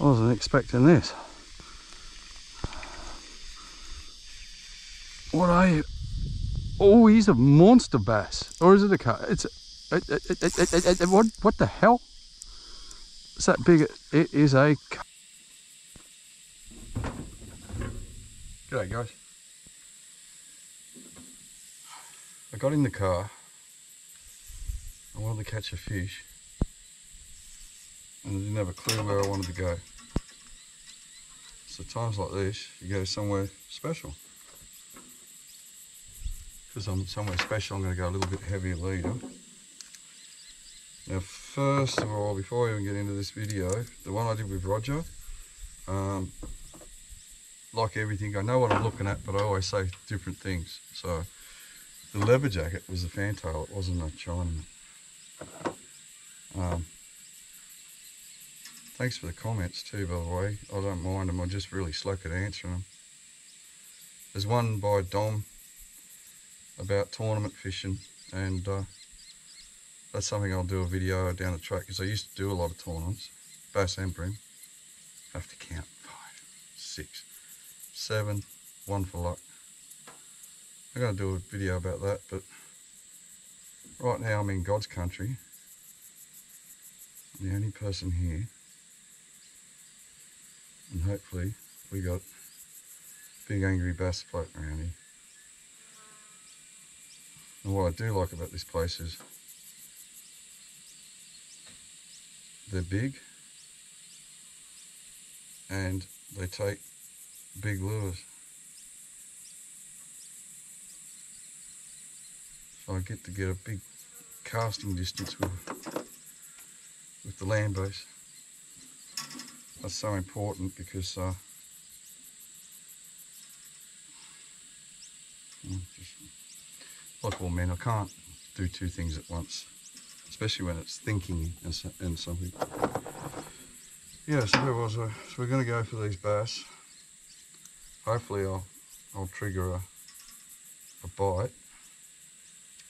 I wasn't expecting this. What are you? Oh, he's a monster bass. Or is it a carp? It's a, what the hell? Is that big? It is a carp. G'day guys. I got in the car. I wanted to catch a fish. And I didn't have a clue where I wanted to go. So times like this, you go somewhere special. Because I'm somewhere special, I'm going to go a little bit heavier leader. Now first of all, before I even get into this video, the one I did with Roger, like everything, I know what I'm looking at, but I always say different things. So the leather jacket was a fantail, it wasn't a Chinaman. Thanks for the comments too, by the way. I don't mind them, I just really slow at answering them. There's one by Dom about tournament fishing, and that's something I'll do a video down the track, because I used to do a lot of tournaments, bass and bream. Have to count 5, 6, 7, 1 for luck. I'm going to do a video about that, but right now I'm in God's country. I'm the only person here, and hopefully we got big angry bass floating around here. And what I do like about this place is they're big and they take big lures. So I get to get a big casting distance with the land base. That's so important because like all men, I can't do 2 things at once, especially when it's thinking and something. Yeah, so there was so we're going to go for these bass. Hopefully I'll trigger a bite.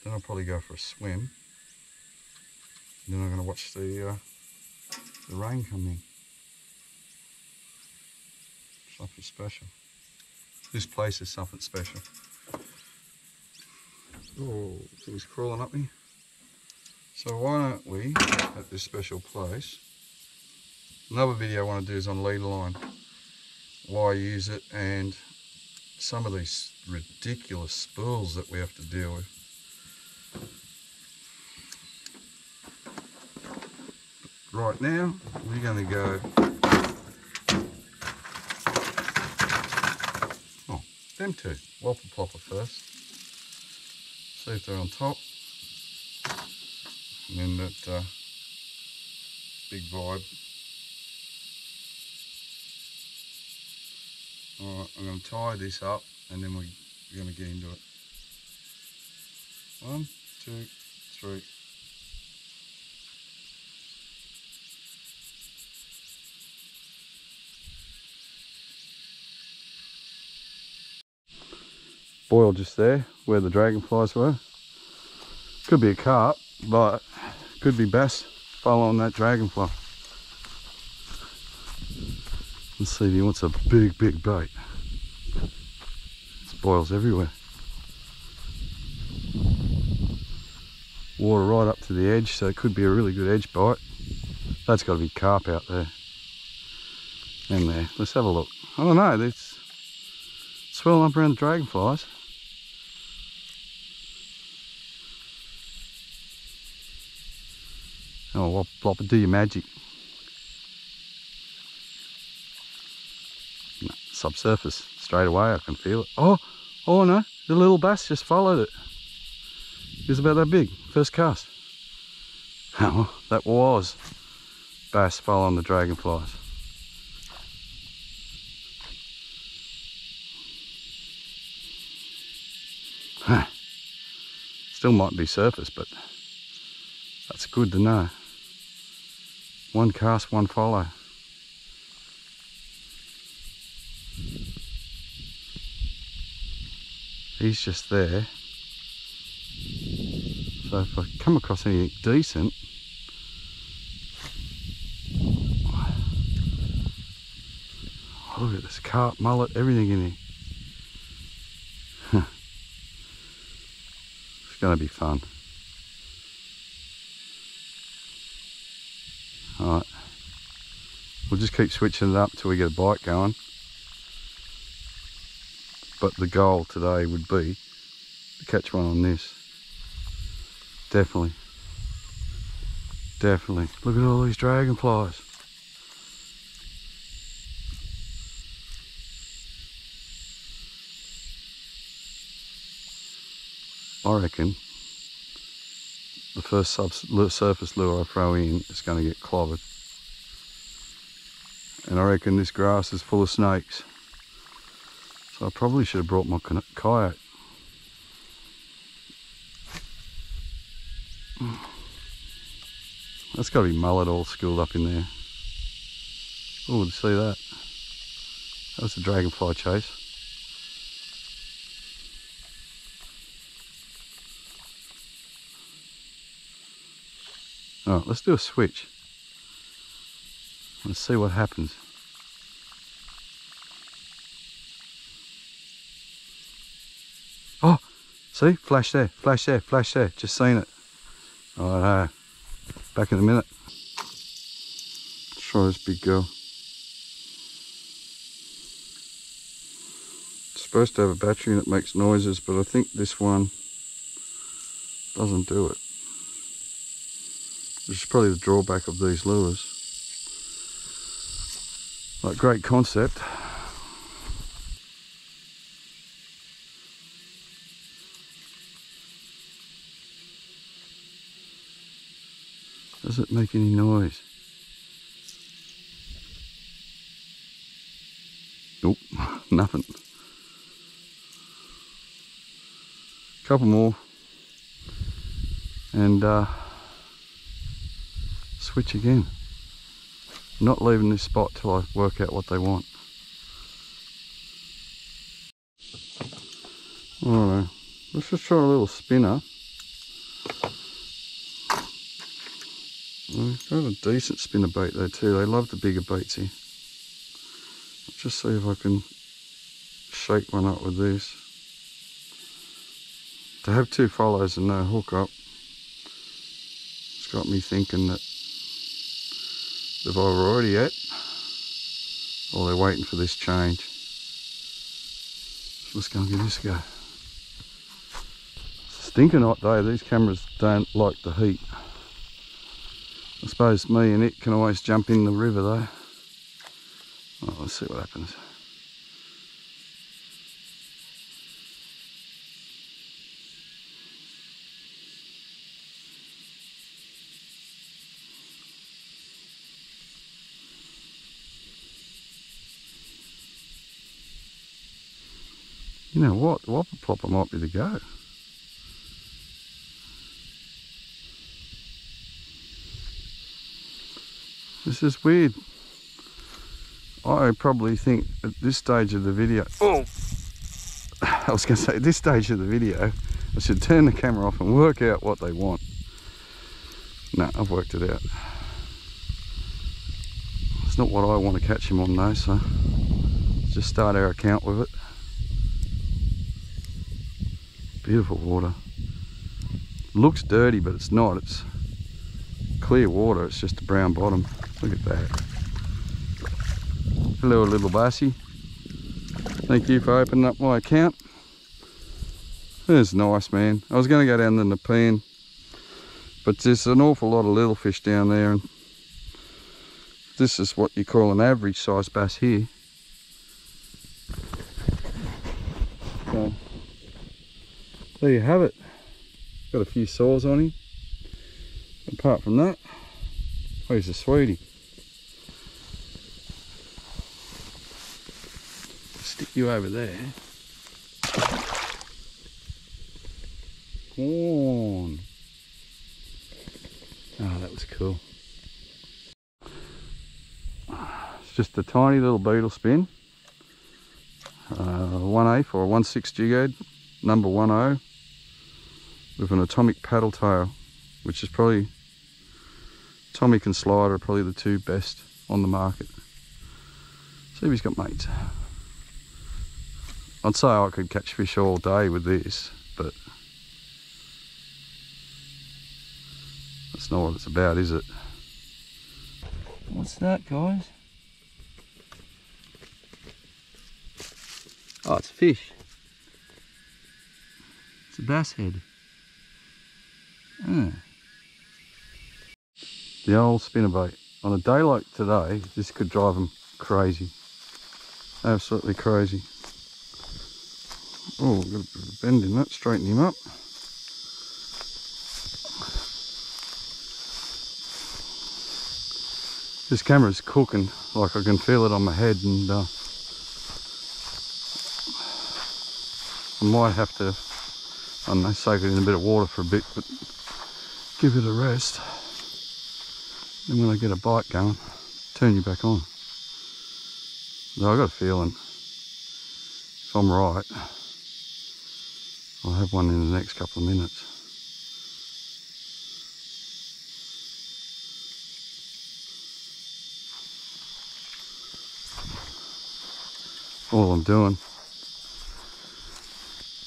Then I'll probably go for a swim. And then I'm going to watch the rain come in. Something special. This place is something special. Oh, things crawling up me. So why don't we, at this special place, another video I want to do is on leader line, why I use it, and some of these ridiculous spools that we have to deal with. But right now, we're going to go, them 2, whopper plopper first. See if they're on top, and then that big vibe. Alright, I'm going to tie this up and then we're going to get into it. 1, 2, 3. Boil just there where the dragonflies were. Could be a carp, but could be bass following that dragonfly. Let's see if he wants a big bait. There's boils everywhere. Water right up to the edge, so it could be a really good edge bite. That's got to be carp out there. And there, let's have a look. I don't know, it's swelling up around the dragonflies. Oh, well, plop it, do your magic. No, subsurface, straight away I can feel it. Oh no, the little bass just followed it. It was about that big, first cast. Oh, that was bass following the dragonflies. Huh. Still might be surface, but that's good to know. 1 cast, 1 follow. He's just there. So if I come across anything decent, look at this carp, mullet, everything in here. It's going to be fun. Alright, we'll just keep switching it up till we get a bite going. But the goal today would be to catch one on this. Definitely. Definitely. Look at all these dragonflies. I reckon the first surface lure I throw in is going to get clobbered. And I reckon this grass is full of snakes. So I probably should have brought my kayak. That's got to be mullet all schooled up in there. Oh, did you see that? That was a dragonfly chase. Alright, let's do a switch. Let's see what happens. Oh, see? Flash there, flash there, flash there. Just seen it. Alright, back in a minute. Let's try this big girl. It's supposed to have a battery and it makes noises, but I think this one doesn't do it. Which is probably the drawback of these lures. Like, great concept. Does it make any noise? Nope, nothing. Couple more. And switch again. I'm not leaving this spot till I work out what they want. Alright, let's just try a little spinner. We've got a decent spinner bait there too. They love the bigger baits here. Let's just see if I can shake one up with this. To have two follows and no hook up, it's got me thinking that they've either already at, or they're waiting for this change. So let's go and give this a go. Stinking hot day. These cameras don't like the heat. I suppose me and it can always jump in the river though. Oh, let's see what happens. You know what? The whopper plopper might be the go. This is weird. I probably think at this stage of the video... Oh! I was going to say, at this stage of the video, I should turn the camera off and work out what they want. No, I've worked it out. It's not what I want to catch him on though, so let's just start our account with it. Beautiful water. Looks dirty, but it's not. It's clear water. It's just a brown bottom. Look at that. Hello, little Bassie. Thank you for opening up my account. That's nice, man. I was going to go down the Nepean, but there's an awful lot of little fish down there, and this is what you call an average size bass here. So there you have it. Got a few sores on him. Apart from that, oh, he's a sweetie. Stick you over there. Corn. Oh, that was cool. It's just a tiny little beetle spin. 1/8 or 1/6 jig head, number 10, with an atomic paddle tail, which is probably, atomic and slider are probably the two best on the market. See if he's got mates. I'd say I could catch fish all day with this, but that's not what it's about, is it? What's that, guys? Oh, it's a fish. It's a bass head. The old spinnerbait. On a day like today, this could drive them crazy. Absolutely crazy. Oh, got a bit of a bend in that, straighten him up. This camera's cooking, like I can feel it on my head, and I might have to, I don't know, soak it in a bit of water for a bit, but give it a rest. And when I get a bite going, turn you back on. So I got a feeling, if I'm right, I'll have one in the next couple of minutes. All I'm doing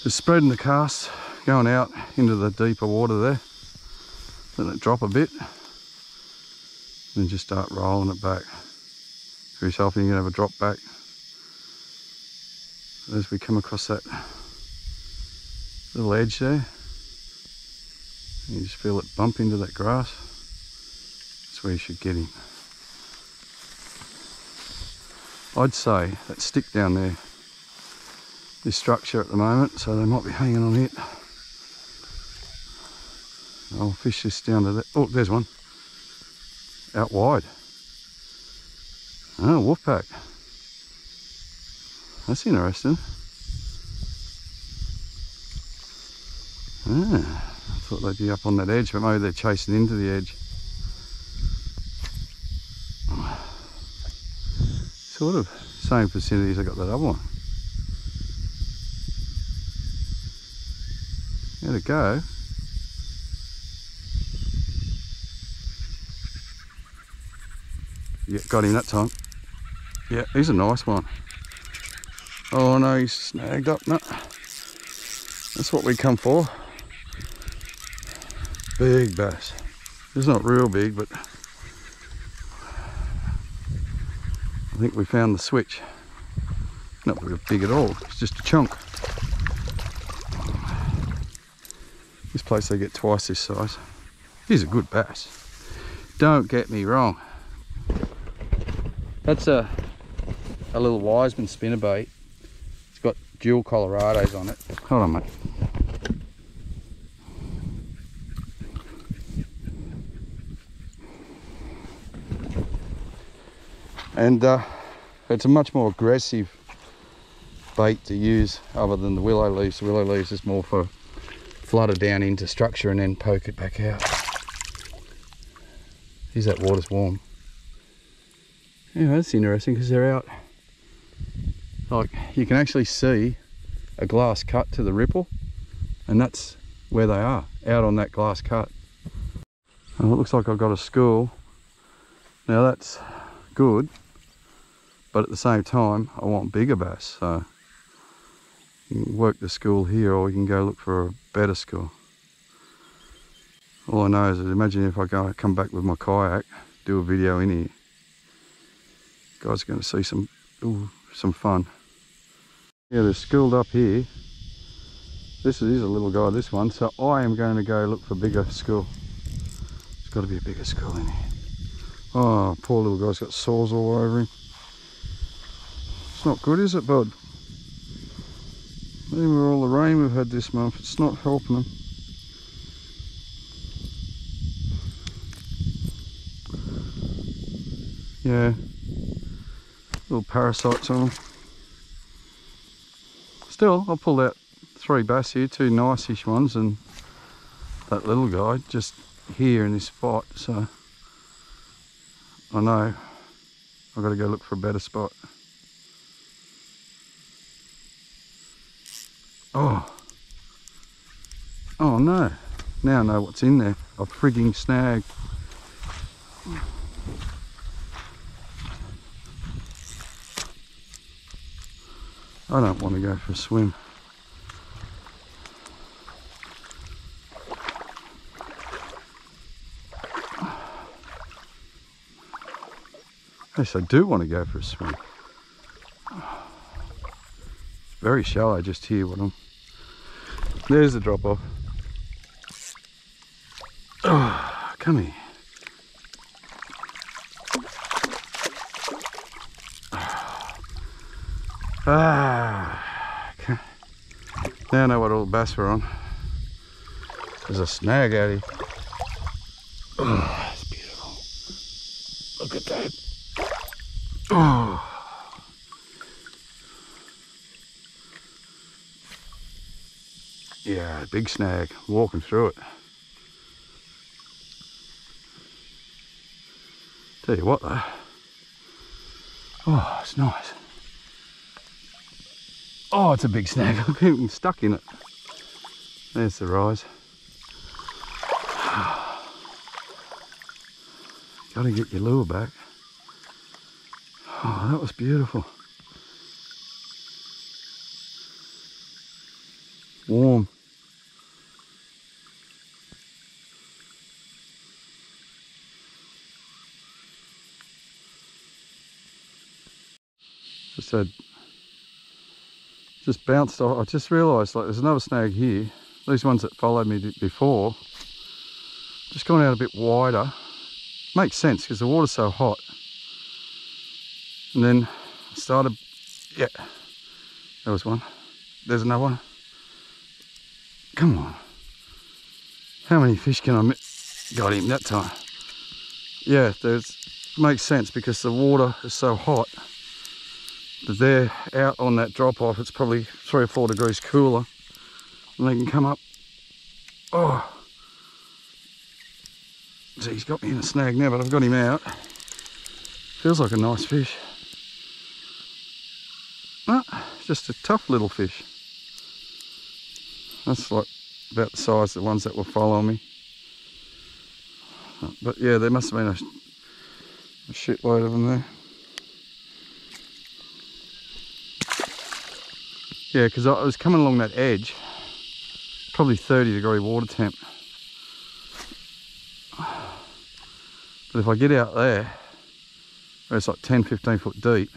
is spreading the cast, going out into the deeper water there, letting it drop a bit, and just start rolling it back. Very often you can have a drop back. As we come across that little edge there, you just feel it bump into that grass. That's where you should get him. I'd say that stick down there is structure at the moment, so they might be hanging on it. I'll fish this down to that. Oh, there's one. Out wide. Oh, wolfpack. That's interesting. I thought they'd be up on that edge, but maybe they're chasing into the edge. Sort of same vicinity as I got that other one. There to go. Yeah, got him that time. Yeah, he's a nice one. Oh no, he's snagged up. No, that's what we come for. Big bass. It's not real big, but I think we found the switch. Not real big at all, it's just a chunk. This place they get twice this size. He's a good bass. Don't get me wrong. That's a little Wiseman spinnerbait. It's got dual Colorados on it. Hold on, mate. And it's a much more aggressive bait to use other than the willow leaves. The willow leaves is more for flutter down into structure and then poke it back out. Geez, that water's warm. Yeah, that's interesting because they're out, like you can actually see a glass cut to the ripple, and that's where they are, out on that glass cut. Well, it looks like I've got a school. Now that's good, but at the same time I want bigger bass, so you can work the school here or you can go look for a better school. All I know is that imagine if I come back with my kayak, do a video in here. Guys are going to see some fun. Yeah, they're schooled up here. This is a little guy, this one, so I am going to go look for bigger school. There's got to be a bigger school in here. Oh, poor little guy's got sores all over him. It's not good, is it, bud? Even with all the rain we've had this month, it's not helping him. Yeah, little parasites on them. Still, I'll pull out 3 bass here, 2 nice-ish ones, and that little guy just here in this spot. So I know I've got to go look for a better spot. Oh no! Now I know what's in there. A frigging snag. I don't want to go for a swim. Yes, I do want to go for a swim. It's very shallow just here. There's the drop off. Oh, come here. Okay. Now I know what all the bass were on. There's a snag out here. Oh, that's beautiful. Look at that. Oh. Yeah, big snag. Walking through it. Tell you what though. Oh, it's nice. Oh, it's a big snag. I'm getting stuck in it. There's the rise. Gotta get your lure back. Oh, that was beautiful. Warm. Just bounced off. I just realised like there's another snag here. These ones that followed me before, just gone out a bit wider. Makes sense because the water's so hot. And then I started, yeah, there was one. There's another one. Come on. How many fish can I got him that time? Yeah, makes sense because the water is so hot that they're out on that drop off. It's probably 3 or 4 degrees cooler and they can come up. Oh, see, he's got me in a snag now, but I've got him out. Feels like a nice fish. Just a tough little fish. That's like about the size of the ones that were following me. But yeah, there must have been a shitload of them there. Yeah, because I was coming along that edge, probably 30-degree water temp. But if I get out there, where it's like 10-15 foot deep,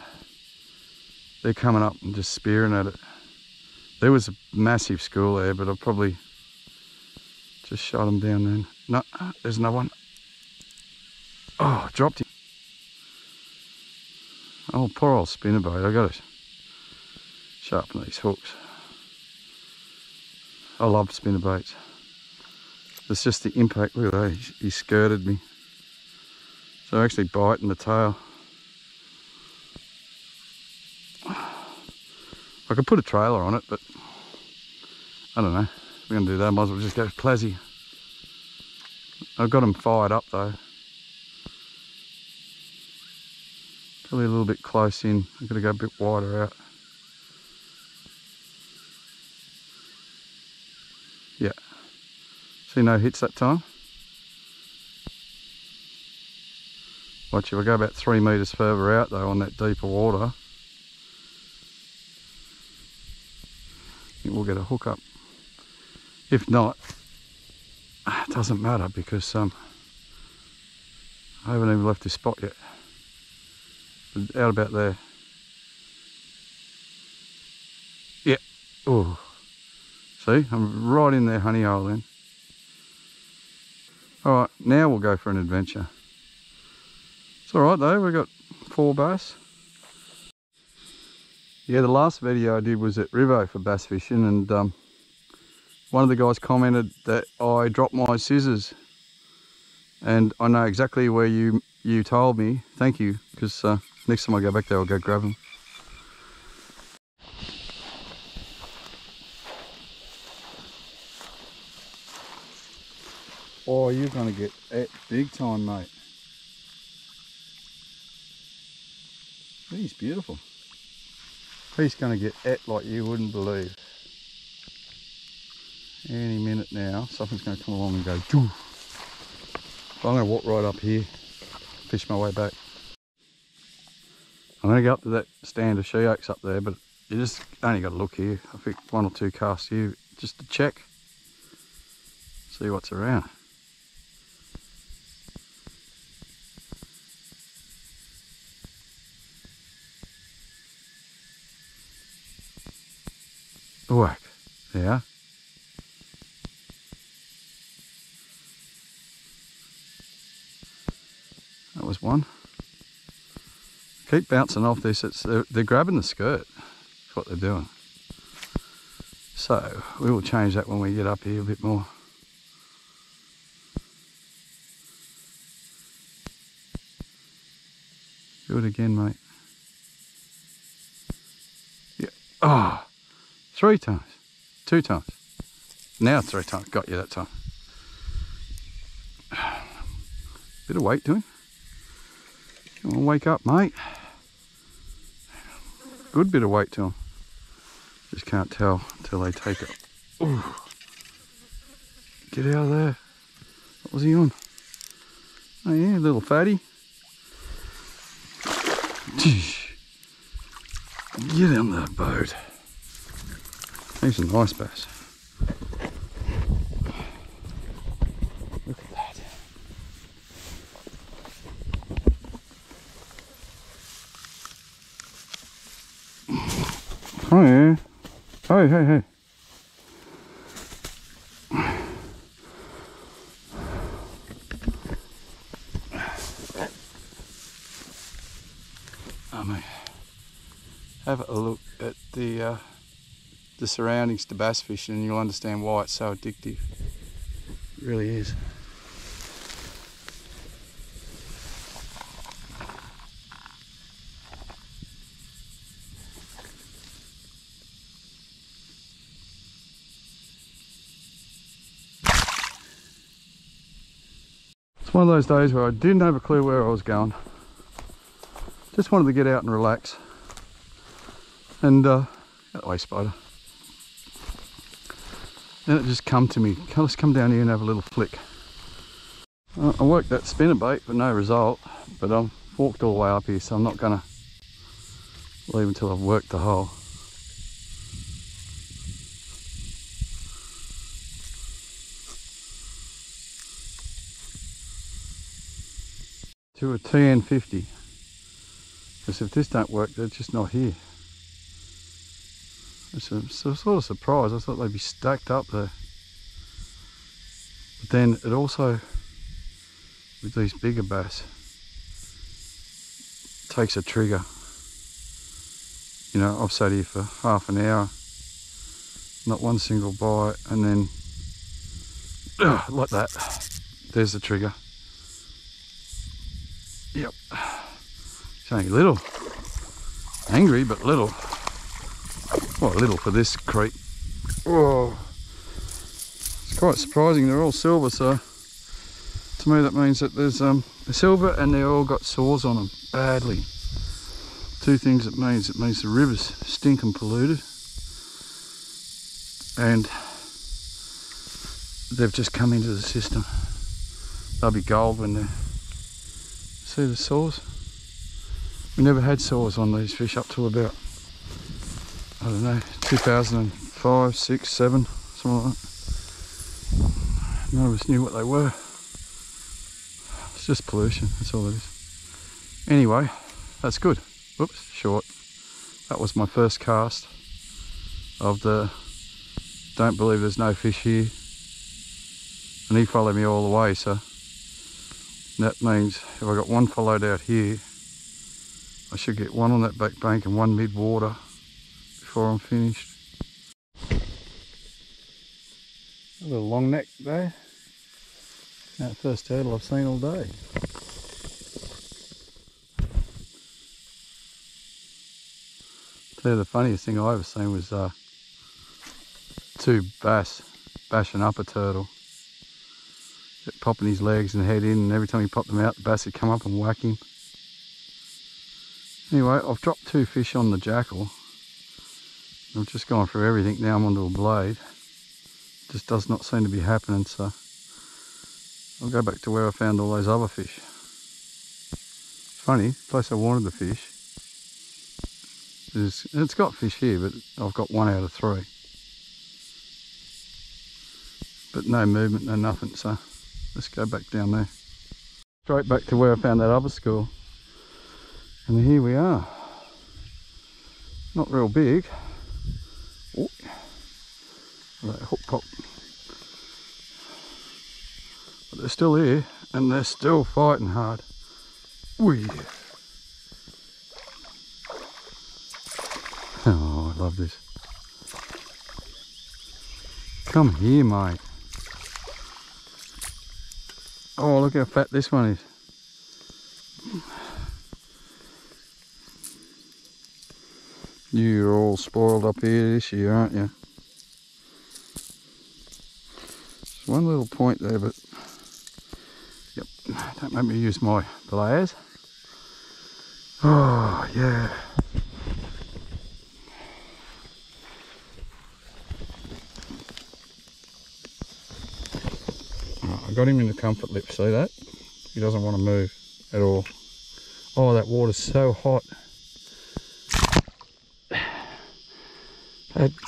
they're coming up and just spearing at it. There was a massive school there, but I probably just shot them down then. No, there's another one. Oh, I dropped him. Oh, poor old spinnerbait. I gotta sharpen these hooks. I love spinnerbaits. It's just the impact. Look at that, he skirted me. So I'm actually biting the tail. I could put a trailer on it, but I don't know. If we're going to do that, I might as well just go plazzy. I've got them fired up though. Probably a little bit close in. I've got to go a bit wider out. Yeah. See, no hits that time. Watch, if I go about 3 metres further out though on that deeper water, I think we'll get a hook up. If not, it doesn't matter because I haven't even left this spot yet. Out about there. Yeah. Oh. See, I'm right in there, honey hole then. Alright, now we'll go for an adventure. It's alright though, we've got 4 bass. Yeah, the last video I did was at Rivo for bass fishing, and one of the guys commented that I dropped my scissors. And I know exactly where you told me. Thank you, because next time I go back there I'll go grab them. Oh, you're going to get it big time, mate. He's beautiful. He's going to get it like you wouldn't believe. Any minute now, something's going to come along and go doof. I'm going to walk right up here, fish my way back. I'm going to go up to that stand of she oaks up there, but You just only got to look here. I think 1 or 2 casts here just to check, see what's around. Whack. Yeah. That was one. Keep bouncing off this. They're grabbing the skirt. That's what they're doing. So we will change that when we get up here a bit more. Do it again, mate. Yeah. Oh, 3 times. 2 times. Now 3 times. Got you that time. Bit of weight to him. Come on, wake up, mate. Good bit of weight to him. Just can't tell until they take it. Ooh. Get out of there. What was he on? Oh yeah, little fatty. Get in the boat. He's a nice bass. Look at that. Oh yeah. Oh, hey. Oh mate. Have a look at the surroundings to bass fishing and you'll understand why it's so addictive. It really is. It's one of those days where I didn't have a clue where I was going. Just wanted to get out and relax. And out the way, spider. Then it just come to me, let's come down here and have a little flick. I worked that spinnerbait but no result, but I'm walked all the way up here, so I'm not gonna leave until I've worked the hole. To a TN50, because if this don't work, they're just not here. It's a sort of surprise. I thought they'd be stacked up there. But then it also, with these bigger bass, takes a trigger. You know, I've sat here for half an hour, not one single bite, and then like that, there's the trigger. Yep. It's only little. Angry, but little. Well, little for this creek. Whoa. It's quite surprising. They're all silver, so to me that means that there's they're silver and they've all got sores on them badly. 2 things it means. It means the river's stinking polluted and they've just come into the system. They'll be gold when they're... See the sores? We never had sores on these fish up till about, I don't know, 2005, 6, 7, something like that. None of us knew what they were. It's just pollution, that's all it is. Anyway, that's good. Whoops, short. That was my first cast of the don't believe there's no fish here. And he followed me all the way, so that means if I got one followed out here, I should get one on that back bank and one mid-water before I'm finished. A little long neck there. That first turtle I've seen all day. Tell you the funniest thing I ever seen was 2 bass bashing up a turtle. Popping his legs and head in, and every time he popped them out, the bass would come up and whack him. Anyway, I've dropped 2 fish on the jackal. I've just gone through everything, now I'm onto a blade. Just does not seem to be happening, so I'll go back to where I found all those other fish. Funny, the place I wanted the fish It's got fish here, but I've got 1 out of 3. But no movement, no nothing, so let's go back down there. Straight back to where I found that other school. And here we are. Not real big. Oh, that hook pop. But they're still here, and they're still fighting hard. Whee! Oh, I love this. Come here, mate. Oh, look how fat this one is. You're all spoiled up here this year, aren't you? There's one little point there, but yep, don't make me use my pliers. Oh, yeah. I got him in the comfort lip, see that? He doesn't want to move at all. Oh, that water's so hot.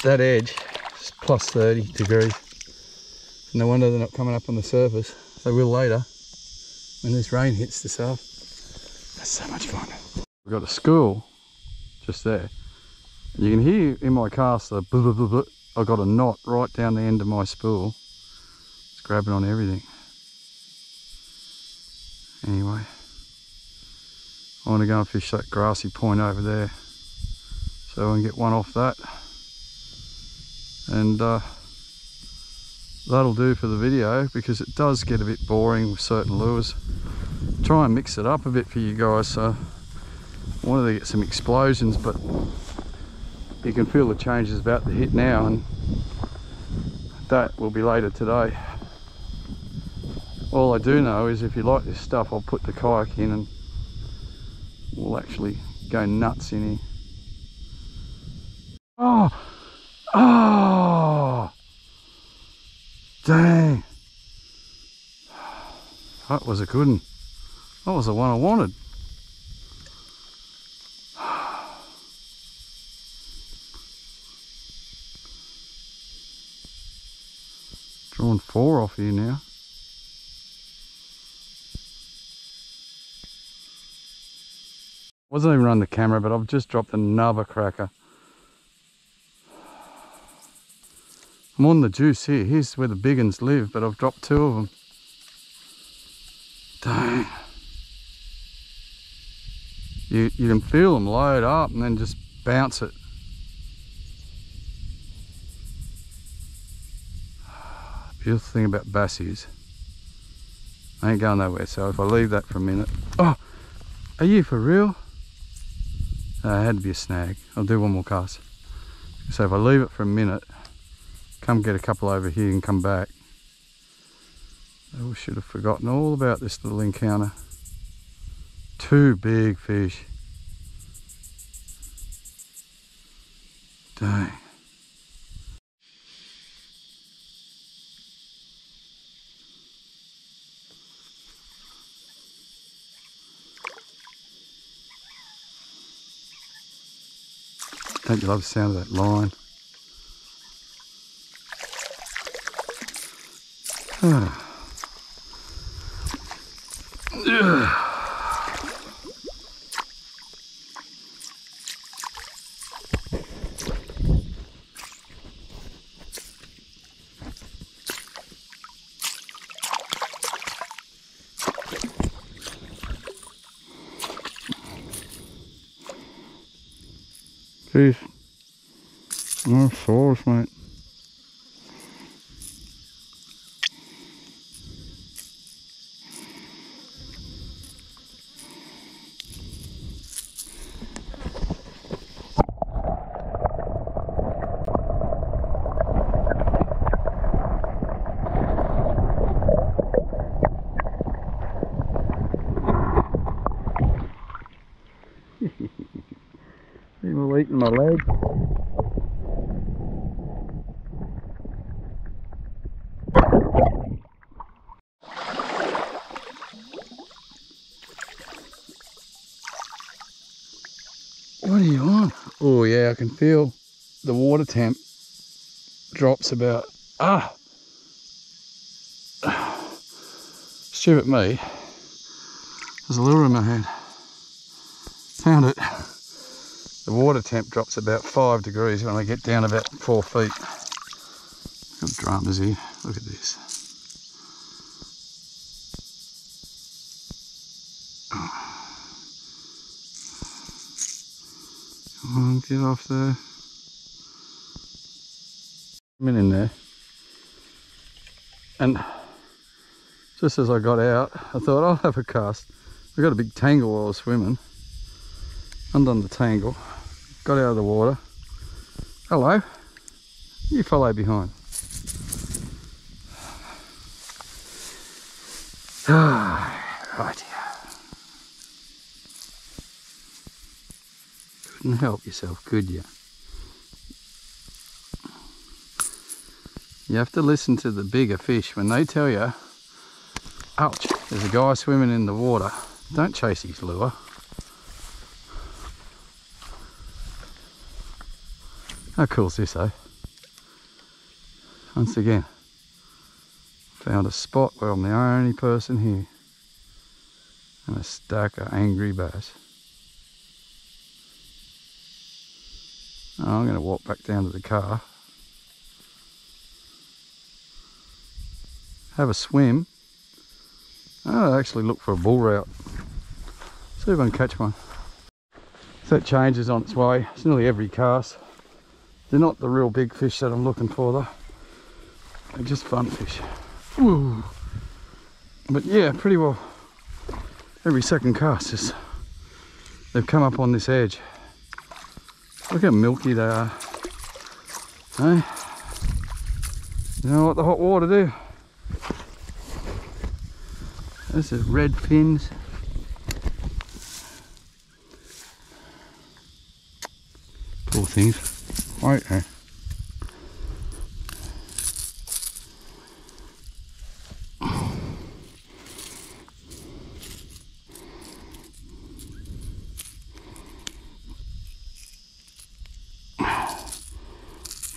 That edge is plus 30 degrees. No wonder they're not coming up on the surface. They will later when this rain hits this up. That's so much fun. We've got a school just there. You can hear in my cast the blah, blah, blah, blah. I've got a knot right down the end of my spool. It's grabbing on everything. Anyway, I want to go and fish that grassy point over there so I can get one off that. And that'll do for the video, because it does get a bit boring with certain lures. Try and mix it up a bit for you guys. So I wanted to get some explosions, but you can feel the changes about to hit now, and that will be later today. All I do know is if you like this stuff, I'll put the kayak in and we'll actually go nuts in here. Oh! Oh! Dang! That was a good one. That was the one I wanted. Drawing 4 off here now. Wasn't even on the camera, but I've just dropped another cracker. I'm on the juice here. Here's where the big uns live, but I've dropped 2 of them. Dang. You can feel them load up and then just bounce it. Beautiful thing about bass is I ain't going nowhere, so if I leave that for a minute. Oh, are you for real? It had to be a snag. I'll do one more cast. So if I leave it for a minute, come get a couple over here and come back. I should have forgotten all about this little encounter. 2 big fish. Dang. Don't you love the sound of that line? Jeez, no sauce, mate. People eating my leg. What are you on? Oh yeah, I can feel the water temp drops about, stupid me, there's a lure in my hand, found it. The water temp drops about 5 degrees when I get down about 4 feet. Got dramas here, look at this. Come on, get off there. I'm in there, and just as I got out, I thought I'll have a cast. I got a big tangle while I was swimming. Undone the tangle, got out of the water. Hello, you follow behind. Right. Couldn't help yourself, could you? You have to listen to the bigger fish when they tell you, ouch, there's a guy swimming in the water. Don't chase his lure. How cool's this, eh? Once again, found a spot where I'm the only person here. And a stack of angry bass. Oh, I'm going to walk back down to the car. Have a swim. I'll actually look for a bull route. See if I can catch one. So that change is on its way. It's nearly every cast. They're not the real big fish that I'm looking for though. They're just fun fish. Ooh. But yeah, pretty well every second cast is, they've come up on this edge. Look how milky they are. Hey? You know what the hot water do? This is red fins. Poor things. Right there.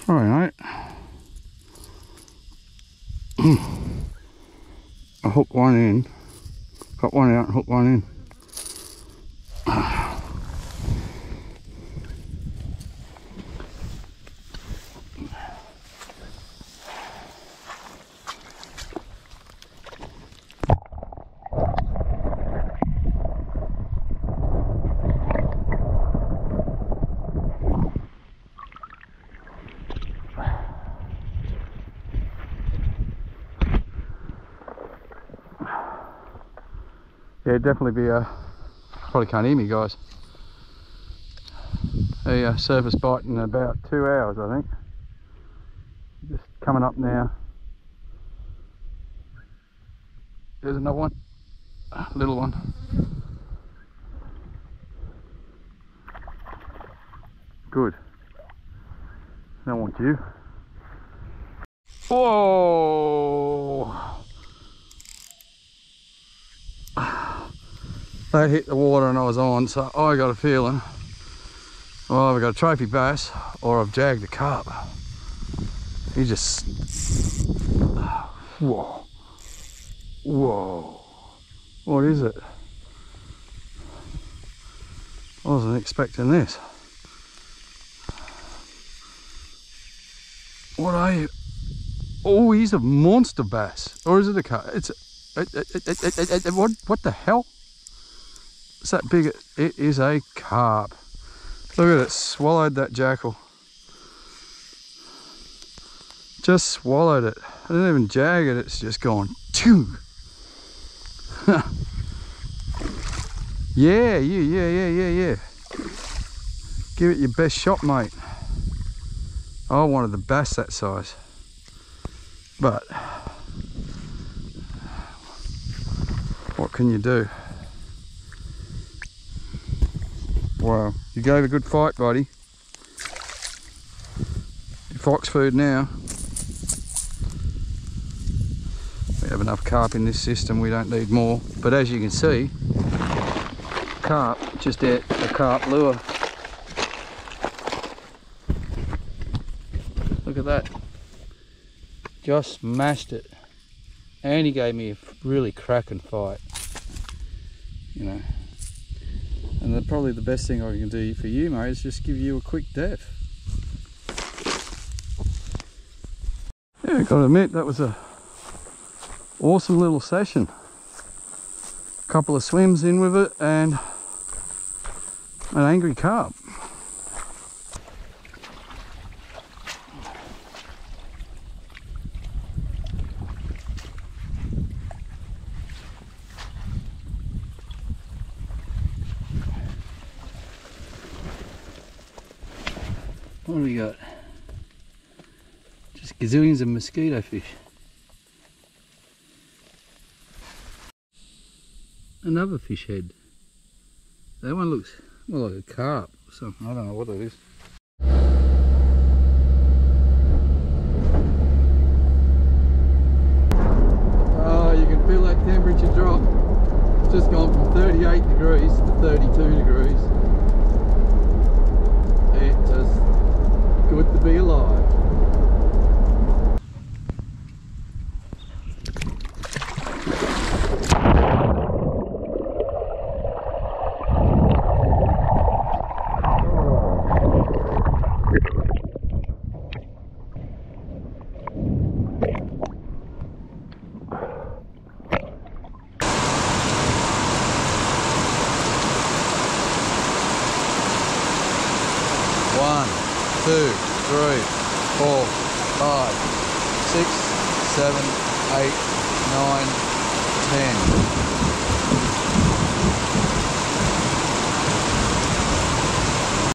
Alright, I hooked one in, got one out and hooked one in. Yeah, definitely be a, probably can't hear me guys, a surface bite in about 2 hours I think. Just coming up now. There's another one, a little one. Good. Don't want you. Whoa! That hit the water and I was on, so I got a feeling, well, I've got a trophy bass or I've jagged a carp. He just, whoa, whoa, what is it? I wasn't expecting this. What are you? Oh, he's a monster bass, or is it a carp? It's a, what the hell? It's that big. It is a carp. Look at it, swallowed that jackal. Just swallowed it. I didn't even jag it, it's just gone chew. Yeah. Give it your best shot, mate. I wanted the bass that size. But what can you do? Wow, you gave a good fight, buddy. Your fox food now. We have enough carp in this system, we don't need more. But as you can see, carp just ate a carp lure. Look at that. Josh smashed it. And he gave me a really cracking fight. You know. And probably the best thing I can do for you, mate, is just give you a quick def. Yeah, gotta admit, that was a awesome little session. A couple of swims in with it and an angry carp. What do we got? Just gazillions of mosquito fish. Another fish head. That one looks more like a carp or something. I don't know what it is. Oh, you can feel that temperature drop. It's just gone from 38 degrees to 32 degrees. It's just good to be alive. One, two, three, 4, 5, 6, 7, 8, 9, 10.